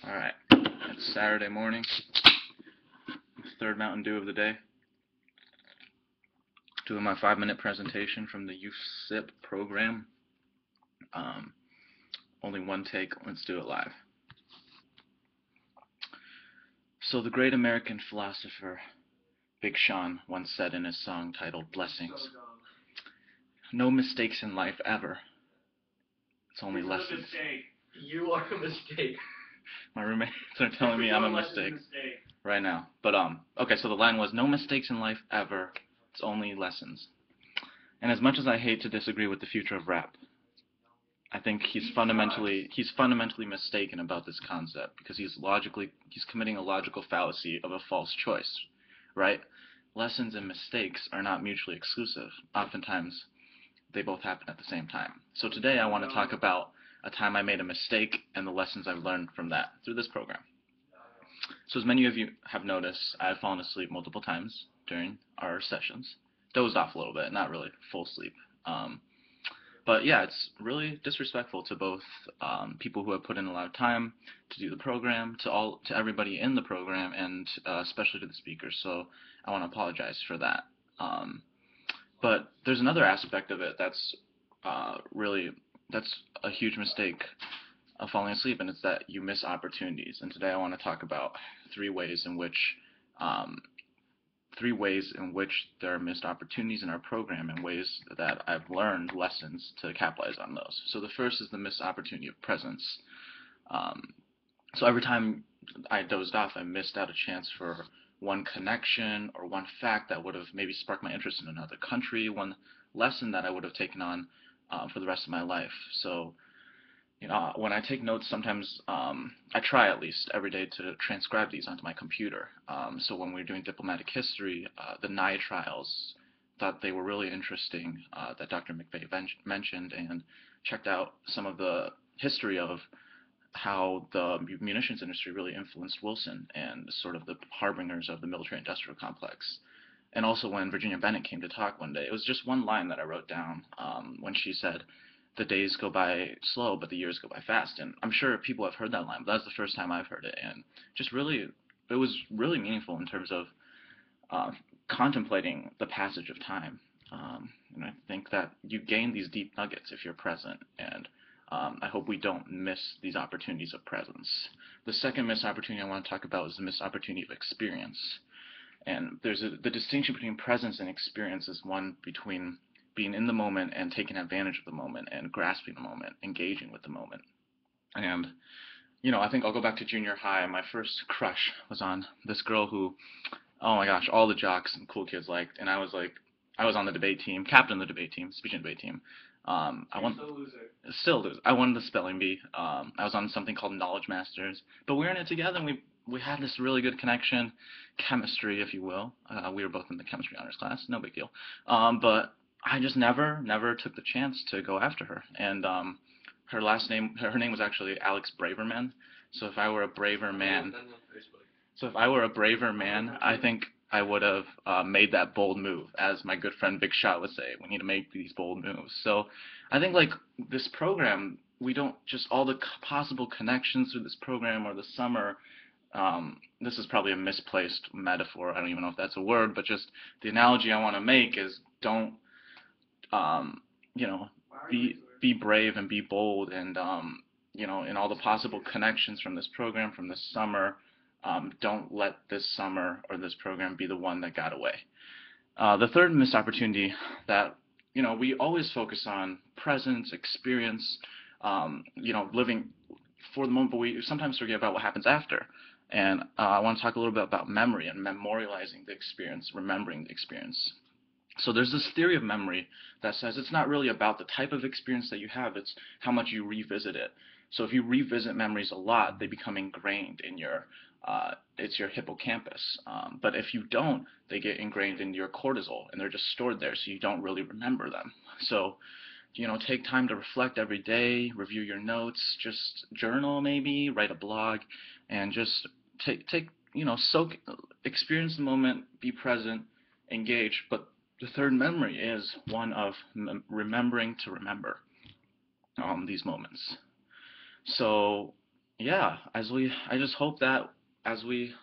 Alright, it's Saturday morning, third Mountain Dew of the day. Doing my 5-minute presentation from the USIP program. Only one take, let's do it live. So the great American philosopher Big Sean once said in his song titled Blessings, "No mistakes in life ever. It's only lessons." You are a mistake. My roommates are telling me I'm a mistake right now. But okay, so the line was, "No mistakes in life ever. It's only lessons." And as much as I hate to disagree with the future of rap, I think he's fundamentally mistaken about this concept, because he's committing a logical fallacy of a false choice, right? Lessons and mistakes are not mutually exclusive. Oftentimes, they both happen at the same time. So today I want to talk about a time I made a mistake and the lessons I've learned from that through this program. So as many of you have noticed, I've fallen asleep multiple times during our sessions. Dozed off a little bit, not really full sleep. But yeah, it's really disrespectful to both people who have put in a lot of time to do the program, to everybody in the program, and especially to the speakers. So I want to apologize for that. But there's another aspect of it that's that's a huge mistake of falling asleep, and it's that you miss opportunities. And today I want to talk about three ways in which there are missed opportunities in our program, and ways that I've learned lessons to capitalize on those. So the first is the missed opportunity of presence. So every time I dozed off, I missed out a chance for one connection or one fact that would have maybe sparked my interest in another country, one lesson that I would have taken on for the rest of my life. So, when I take notes, sometimes I try at least every day to transcribe these onto my computer. So when we were doing diplomatic history, the Nye trials, thought they were really interesting, that Dr. McVeigh mentioned, and checked out some of the history of how the munitions industry really influenced Wilson and sort of the harbingers of the military-industrial complex. And also when Virginia Bennett came to talk one day, it was just one line that I wrote down when she said, "The days go by slow, but the years go by fast." And I'm sure people have heard that line, but that's the first time I've heard it. And just really, it was really meaningful in terms of contemplating the passage of time. And I think that you gain these deep nuggets if you're present, and I hope we don't miss these opportunities of presence. The second missed opportunity I want to talk about is the missed opportunity of experience. And the distinction between presence and experience is one between being in the moment and taking advantage of the moment and grasping the moment, engaging with the moment. And, I think I'll go back to junior high. My first crush was on this girl who, oh my gosh, all the jocks and cool kids liked. And I was on the debate team, captain of the debate team, speaking debate team. Still loser. I won the spelling bee. I was on something called Knowledge Masters, but we were in it together, and we had this really good connection, chemistry, if you will. We were both in the chemistry honors class, no big deal. But I just never took the chance to go after her. And her name was actually Alex Braverman. So if I were a braver man, I think I would have made that bold move. As my good friend Big Shot would say, we need to make these bold moves. So I think, like, this program, we don't just, all the possible connections through this program or the summer, this is probably a misplaced metaphor, I don't even know if that's a word, but just the analogy I want to make is don't, be brave and be bold, and, in all the possible connections from this program, from this summer, don't let this summer or this program be the one that got away. The third missed opportunity that, we always focus on presence, experience, living for the moment, but we sometimes forget about what happens after. And I want to talk a little bit about memory and memorializing the experience, remembering the experience. So there's this theory of memory that says it's not really about the type of experience that you have, it's how much you revisit it. So if you revisit memories a lot, they become ingrained in it's your hippocampus. But if you don't, they get ingrained in your cortisol, and they're just stored there, so you don't really remember them. So, take time to reflect every day, review your notes, just journal maybe, write a blog, and just experience the moment, be present, engage. But the third memory is one of remembering to remember these moments. So yeah, I just hope that as we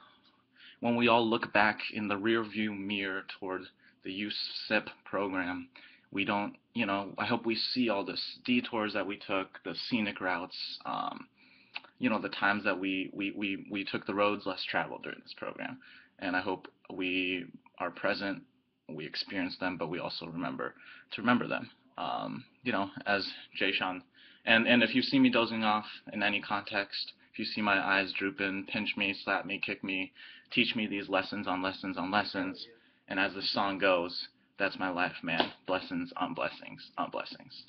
when we all look back in the rear view mirror toward the USIP program, we don't, I hope we see all the detours that we took, the scenic routes, the times that we took the roads less traveled during this program. And I hope we are present, we experience them, but we also remember them. As Jay Sean. And if you see me dozing off in any context, if you see my eyes drooping, pinch me, slap me, kick me, teach me these lessons on lessons on lessons, and as the song goes, that's my life, man. Blessings on blessings on blessings.